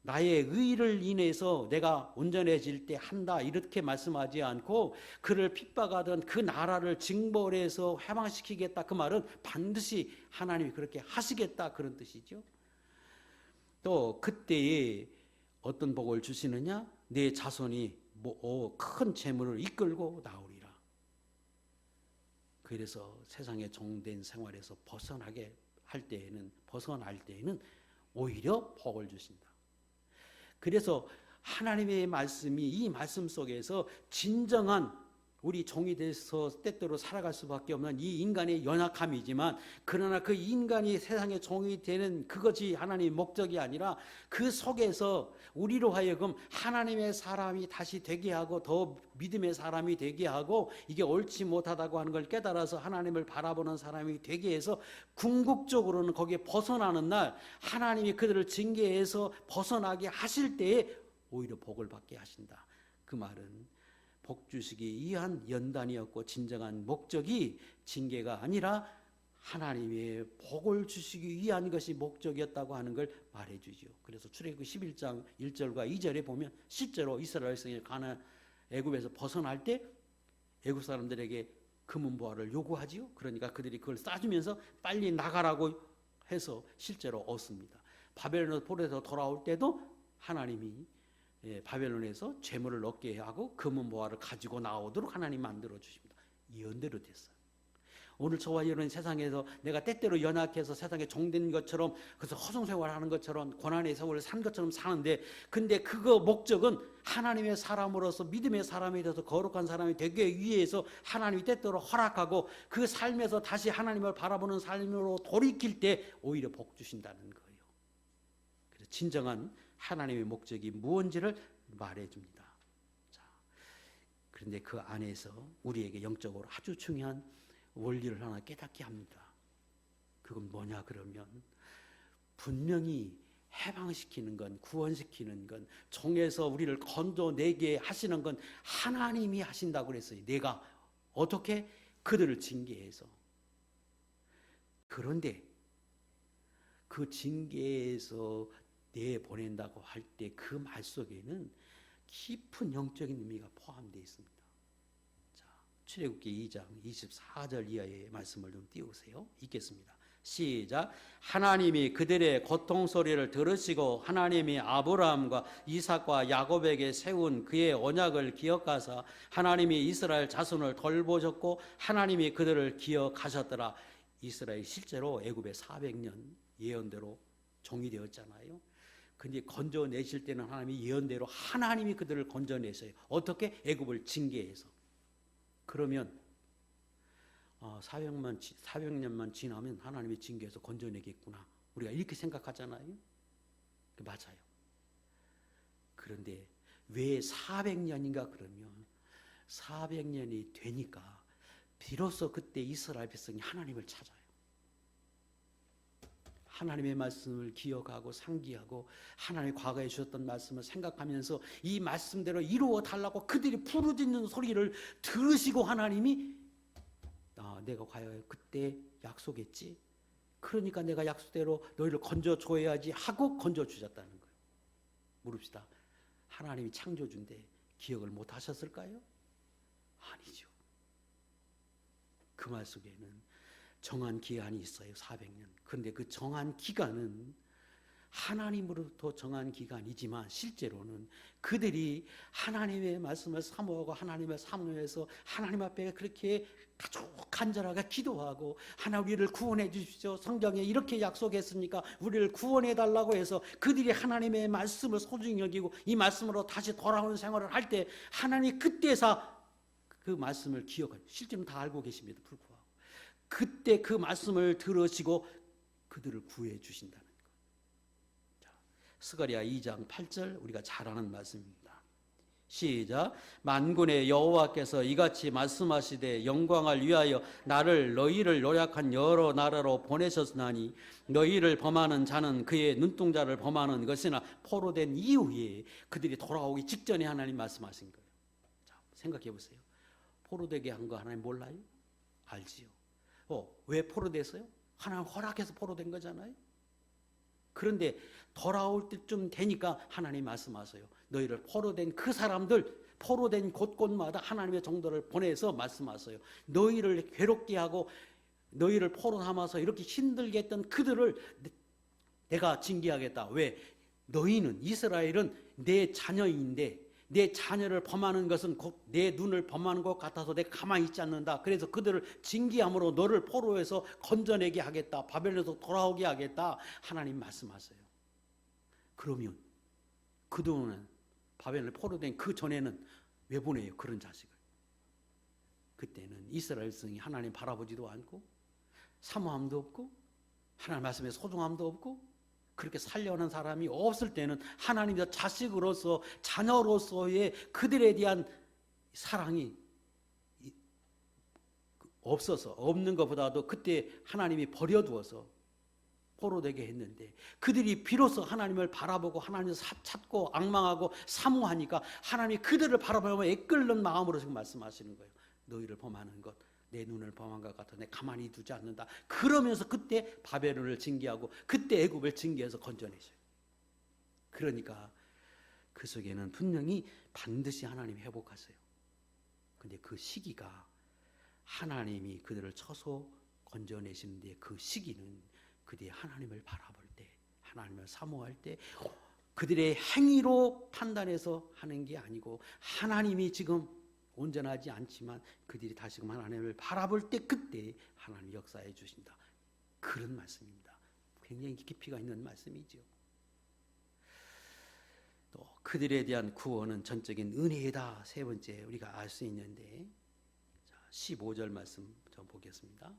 나의 의를 인해서 내가 온전해질 때 한다 이렇게 말씀하지 않고 그를 핍박하던 그 나라를 징벌해서 해방시키겠다 그 말은 반드시 하나님이 그렇게 하시겠다 그런 뜻이죠. 또 그때에 어떤 복을 주시느냐? 내 자손이 큰 재물을 이끌고 나오리라. 그래서 세상의 종된 생활에서 벗어날 때에는 오히려 복을 주신다. 그래서 하나님의 말씀이 이 말씀 속에서 진정한 우리 종이 돼서 때때로 살아갈 수밖에 없는 이 인간의 연약함이지만 그러나 그 인간이 세상의 종이 되는 그것이 하나님의 목적이 아니라 그 속에서 우리로 하여금 하나님의 사람이 다시 되게 하고 더 믿음의 사람이 되게 하고 이게 옳지 못하다고 하는 걸 깨달아서 하나님을 바라보는 사람이 되게 해서 궁극적으로는 거기에 벗어나는 날 하나님이 그들을 징계해서 벗어나게 하실 때에 오히려 복을 받게 하신다. 그 말은 복 주시기 위한 연단이었고 진정한 목적이 징계가 아니라 하나님의 복을 주시기 위한 것이 목적이었다고 하는 걸 말해주죠. 그래서 출애굽기 11장 1절과 2절에 보면 실제로 이스라엘 백성이 가나안 애굽에서 벗어날 때 애굽 사람들에게 금은보화를 요구하지요. 그러니까 그들이 그걸 싸주면서 빨리 나가라고 해서 실제로 얻습니다. 바벨론 포로에서 돌아올 때도 하나님이 바벨론에서 재물을 얻게 하고 금은보화를 가지고 나오도록 하나님 만들어 주십니다. 예언대로 됐어요. 오늘 저와 여러분 세상에서 내가 때때로 연약해서 세상에 종된 것처럼 그래서 허송생활하는 것처럼 고난의 세월을 산 것처럼 사는데 근데 그거 목적은 하나님의 사람으로서 믿음의 사람이 되어서 거룩한 사람이 되기 위해서 하나님이 때때로 허락하고 그 삶에서 다시 하나님을 바라보는 삶으로 돌이킬 때 오히려 복 주신다는 거예요. 그래서 진정한 하나님의 목적이 무엇인지를 말해줍니다. 자, 그런데 그 안에서 우리에게 영적으로 아주 중요한 원리를 하나 깨닫게 합니다. 그건 뭐냐 그러면 분명히 해방시키는 건 구원시키는 건 종에서 우리를 건져내게 하시는 건 하나님이 하신다고 그랬어요. 내가 어떻게 그들을 징계해서. 그런데 그 징계에서 내보낸다고 할 때 그 말 속에는 깊은 영적인 의미가 포함되어 있습니다. 자, 출애굽기 2장 24절 이하의 말씀을 좀 띄우세요. 읽겠습니다. 시작. 하나님이 그들의 고통 소리를 들으시고 하나님이 아브라함과 이삭과 야곱에게 세운 그의 언약을 기억하사 하나님이 이스라엘 자손을 돌보셨고 하나님이 그들을 기억하셨더라. 이스라엘이 실제로 애굽에 400년 예언대로 종이 되었잖아요. 근데 건져내실 때는 하나님이 예언대로 하나님이 그들을 건져내세요. 어떻게? 애굽을 징계해서. 그러면 400년만 지나면 하나님이 징계해서 건져내겠구나. 우리가 이렇게 생각하잖아요. 맞아요. 그런데 왜 400년인가 그러면 400년이 되니까 비로소 그때 이스라엘 백성이 하나님을 찾아요. 하나님의 말씀을 기억하고 상기하고 하나님의 과거에 주셨던 말씀을 생각하면서 이 말씀대로 이루어 달라고 그들이 부르짖는 소리를 들으시고 하나님이 내가 과연 그때 약속했지? 그러니까 내가 약속대로 너희를 건져줘야지 하고 건져주셨다는 거예요. 물읍시다. 하나님이 창조주인데 기억을 못 하셨을까요? 아니죠. 그 말 속에는 정한 기간이 있어요. 400년. 그런데 그 정한 기간은 하나님으로부터 정한 기간이지만 실제로는 그들이 하나님의 말씀을 사모하고 하나님의 사모해서 하나님 앞에 그렇게 아주 간절하게 기도하고 하나님 우리를 구원해 주십시오. 성경에 이렇게 약속했으니까 우리를 구원해 달라고 해서 그들이 하나님의 말씀을 소중히 여기고 이 말씀으로 다시 돌아오는 생활을 할 때 하나님이 그때서 그 말씀을 기억하고 실제로는 다 알고 계십니다. 불구하고 그때 그 말씀을 들으시고 그들을 구해 주신다는 것. 자, 스가랴 2장 8절 우리가 잘 아는 말씀입니다. 시작. 만군의 여호와께서 이같이 말씀하시되 영광을 위하여 나를 너희를 노략한 여러 나라로 보내셨나니 너희를 범하는 자는 그의 눈동자를 범하는 것이나 포로된 이후에 그들이 돌아오기 직전에 하나님 말씀하신 거예요. 자, 생각해 보세요. 포로되게 한 거 하나님 몰라요? 알지요. 왜 포로됐어요? 하나님 허락해서 포로된 거잖아요. 그런데 돌아올 때쯤 되니까 하나님 말씀하세요. 너희를 포로된 그 사람들, 포로된 곳곳마다 하나님의 종들을 보내서 말씀하세요. 너희를 괴롭게 하고 너희를 포로 삼아서 이렇게 힘들게 했던 그들을 내가 징계하겠다. 왜? 너희는, 이스라엘은 내 자녀인데 내 자녀를 범하는 것은 곧 내 눈을 범하는 것 같아서 내가 가만히 있지 않는다. 그래서 그들을 징계함으로 너를 포로에서 건져내게 하겠다. 바벨론에서 돌아오게 하겠다. 하나님 말씀하세요. 그러면 그동안 바벨론에 포로된 그 전에는 왜 보내요? 그런 자식을. 그때는 이스라엘 성이 하나님 바라보지도 않고 사모함도 없고 하나님 말씀에 소중함도 없고 그렇게 살려는 사람이 없을 때는 하나님의 자식으로서 자녀로서의 그들에 대한 사랑이 없어서 없는 것보다도 그때 하나님이 버려두어서 포로되게 했는데 그들이 비로소 하나님을 바라보고 하나님을 찾고 앙망하고 사모하니까 하나님이 그들을 바라보며 애끓는 마음으로 지금 말씀하시는 거예요. 너희를 범하는 것 내 눈을 범한 것 같아 내 가만히 두지 않는다. 그러면서 그때 바벨론을 징계하고 그때 애굽을 징계해서 건져내셔요. 그러니까 그 속에는 분명히 반드시 하나님이 회복하세요. 근데 그 시기가 하나님이 그들을 쳐서 건져내시는데 그 시기는 그들이 하나님을 바라볼 때 하나님을 사모할 때 그들의 행위로 판단해서 하는 게 아니고 하나님이 지금 온전하지 않지만 그들이 다시금 하나님을 바라볼 때 그때 하나님 역사해 주신다. 그런 말씀입니다. 굉장히 깊이가 있는 말씀이죠. 또 그들에 대한 구원은 전적인 은혜다. 세 번째 우리가 알 수 있는데 15절 말씀 좀 보겠습니다.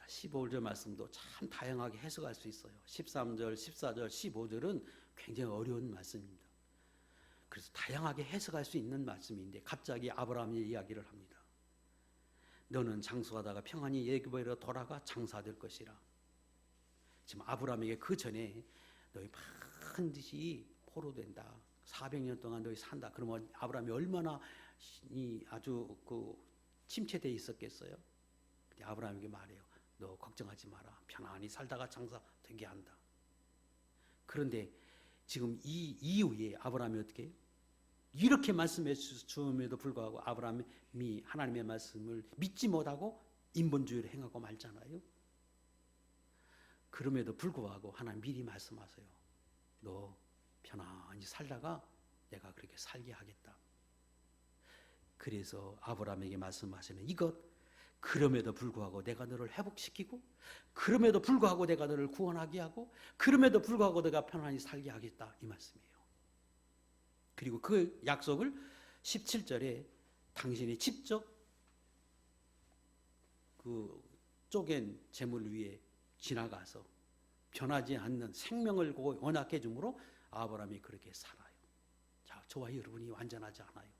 15절 말씀도 참 다양하게 해석할 수 있어요. 13절, 14절, 15절은 굉장히 어려운 말씀입니다. 그래서 다양하게 해석할 수 있는 말씀인데 갑자기 아브라함의 이야기를 합니다. 너는 장수하다가 평안히 애굽으로 돌아가 장사될 것이라. 지금 아브라함에게 그 전에 너희 반드시 포로된다. 400년 동안 너희 산다. 그러면 아브라함이 얼마나 아주 침체되어 있었겠어요. 근데 아브라함에게 말해요. 너 걱정하지 마라. 편안히 살다가 장사 되게 한다. 그런데 지금 이 이후에 아브라함이 어떻게 해요? 이렇게 말씀해 주음에도 불구하고 아브라함이 하나님의 말씀을 믿지 못하고 인본주의를 행하고 말잖아요. 그럼에도 불구하고 하나님 미리 말씀하세요. 너 편안히 살다가 내가 그렇게 살게 하겠다. 그래서 아브라함에게 말씀하시는 이것, 그럼에도 불구하고 내가 너를 회복시키고 그럼에도 불구하고 내가 너를 구원하게 하고 그럼에도 불구하고 내가 편안히 살게 하겠다 이 말씀이에요. 그리고 그 약속을 17절에 당신이 직접 그 쪼갠 재물 위에 지나가서 변하지 않는 생명을 언약해 주므로 아브라함이 그렇게 살아요. 자, 저와 여러분이 완전하지 않아요.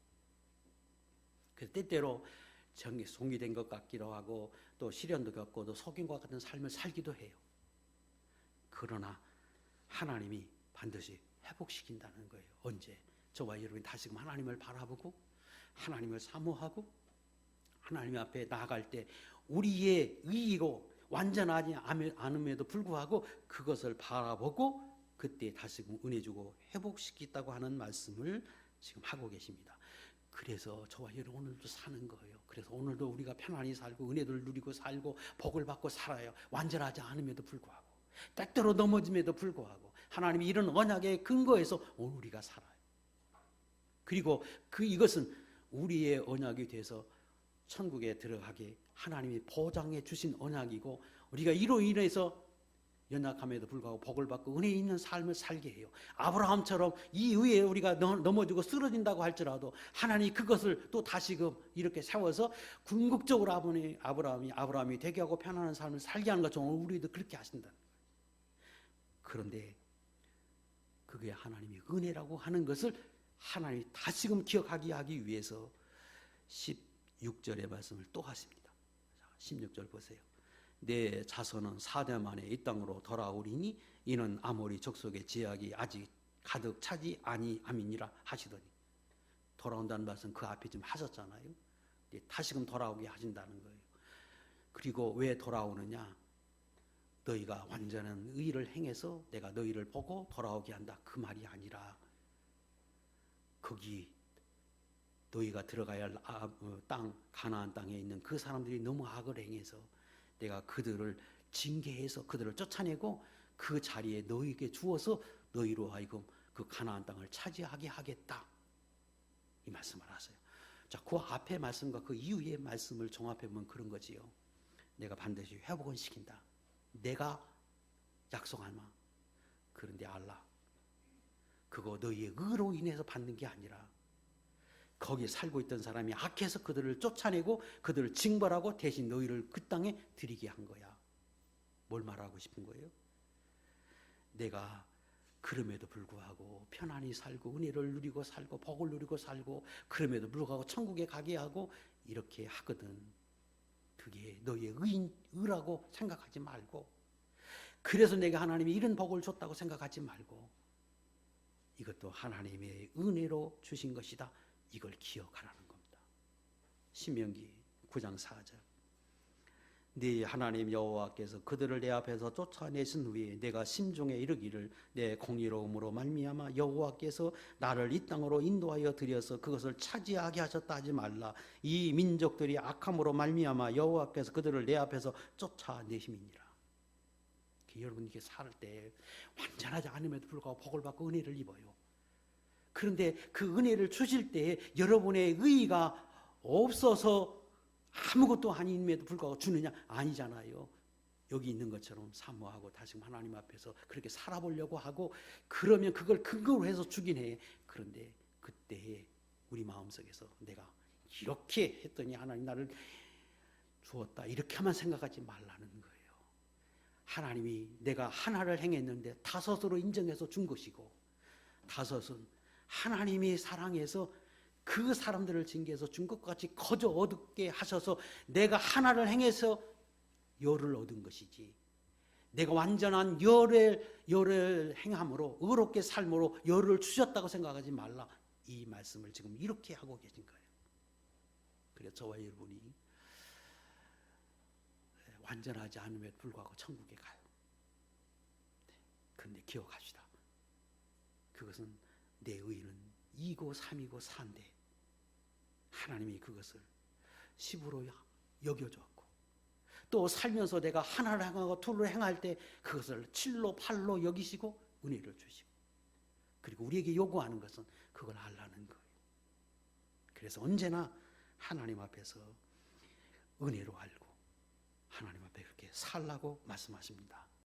그래서 때때로 송이된 것 같기도 하고 또 시련도 겪고 또 속임과 같은 삶을 살기도 해요. 그러나 하나님이 반드시 회복시킨다는 거예요. 언제? 저와 여러분이 다시금 하나님을 바라보고 하나님을 사모하고 하나님 앞에 나아갈 때 우리의 의의로 완전하지 않음에도 불구하고 그것을 바라보고 그때 다시금 은혜 주고 회복시키겠다고 하는 말씀을 지금 하고 계십니다. 그래서 저와 여러분 오늘도 사는 거예요. 그래서 오늘도 우리가 편안히 살고 은혜를 누리고 살고 복을 받고 살아요. 완전하지 않음에도 불구하고 때때로 넘어짐에도 불구하고 하나님이 이런 언약의 근거에서 오늘 우리가 살아요. 그리고 이것은 우리의 언약이 돼서 천국에 들어가게 하나님이 보장해 주신 언약이고 우리가 이로 인해서 연약함에도 불구하고 복을 받고 은혜 있는 삶을 살게 해요. 아브라함처럼 이 위에 우리가 넘어지고 쓰러진다고 할지라도 하나님이 그것을 또 다시금 이렇게 세워서 궁극적으로 아브라함이 되게 하고 편안한 삶을 살게 하는 것처럼 우리도 그렇게 하신다. 그런데 그게 하나님의 은혜라고 하는 것을 하나님이 다시금 기억하게 하기 위해서 16절의 말씀을 또 하십니다. 16절 보세요. 내 자손은 4대 만에 이 땅으로 돌아오리니 이는 아모리 족속의 제약이 아직 가득 차지 아니함이니라 하시더니 돌아온다는 말씀 그 앞에 좀 하셨잖아요. 다시금 돌아오게 하신다는 거예요. 그리고 왜 돌아오느냐? 너희가 완전한 의를 행해서 내가 너희를 보고 돌아오게 한다, 그 말이 아니라 거기 너희가 들어가야 할 땅, 가나안 땅에 있는 그 사람들이 너무 악을 행해서 내가 그들을 징계해서 그들을 쫓아내고 그 자리에 너희에게 주어서 너희로 하여금 그 가나안 땅을 차지하게 하겠다, 이 말씀을 하세요. 자, 그 앞의 말씀과 그 이후의 말씀을 종합해 보면 그런 거지요. 내가 반드시 회복은 시킨다. 내가 약속하마. 그런데 알라, 그거 너희의 의로 인해서 받는 게 아니라 거기에 살고 있던 사람이 악해서 그들을 쫓아내고 그들을 징벌하고 대신 너희를 그 땅에 들이게 한 거야. 뭘 말하고 싶은 거예요? 내가 그럼에도 불구하고 편안히 살고 은혜를 누리고 살고 복을 누리고 살고 그럼에도 불구하고 천국에 가게 하고 이렇게 하거든. 그게 너희의 의라고 생각하지 말고, 그래서 내가 하나님이 이런 복을 줬다고 생각하지 말고 이것도 하나님의 은혜로 주신 것이다, 이걸 기억하라는 겁니다. 신명기 9장 4절. 네 하나님 여호와께서 그들을 내 앞에서 쫓아내신 후에 내가 심중에 이르기를 내 공의로움으로 말미암아 여호와께서 나를 이 땅으로 인도하여 들여서 그것을 차지하게 하셨다 하지 말라. 이 민족들이 악함으로 말미암아 여호와께서 그들을 내 앞에서 쫓아내심이니라. 여러분께 살 때 완전하지 않음에도 불구하고 복을 받고 은혜를 입어요. 그런데 그 은혜를 주실 때 여러분의 의의가 없어서 아무것도 아님에도 불구하고 주느냐? 아니잖아요. 여기 있는 것처럼 사모하고 다시 하나님 앞에서 그렇게 살아보려고 하고 그러면 그걸 근거로 해서 주긴 해. 그런데 그때에 우리 마음속에서 내가 이렇게 했더니 하나님 나를 주었다, 이렇게만 생각하지 말라는 거예요. 하나님이 내가 하나를 행했는데 다섯으로 인정해서 준 것이고, 다섯은 하나님이 사랑해서 그 사람들을 징계해서 준 것 같이 거저 얻게 하셔서 내가 하나를 행해서 열을 얻은 것이지, 내가 완전한 열을 행함으로 의롭게 삶으로 열을 주셨다고 생각하지 말라, 이 말씀을 지금 이렇게 하고 계신 거예요. 그래서 저와 여러분이 완전하지 않음에도 불구하고 천국에 가요. 그런데 기억합시다. 그것은 내 의는 2고 3이고 4인데 하나님이 그것을 10으로 여겨줬고, 또 살면서 내가 하나를 행하고 둘을 행할 때 그것을 7로 8로 여기시고 은혜를 주시고, 그리고 우리에게 요구하는 것은 그걸 알라는 거예요. 그래서 언제나 하나님 앞에서 은혜로 알고 하나님 앞에 그렇게 살라고 말씀하십니다.